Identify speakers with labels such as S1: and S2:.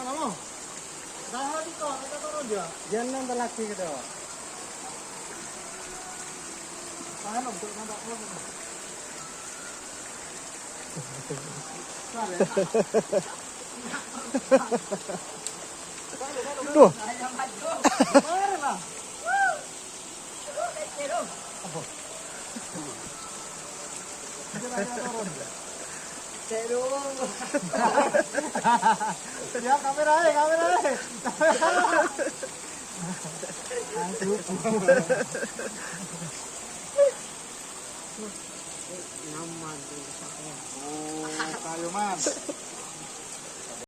S1: kamu. Dah di kau, kita turun dia.
S2: Jangan lagi gitu.
S1: Tahan untuk nampak kamu.
S2: Tuh.
S1: Ya kamera. Aduh.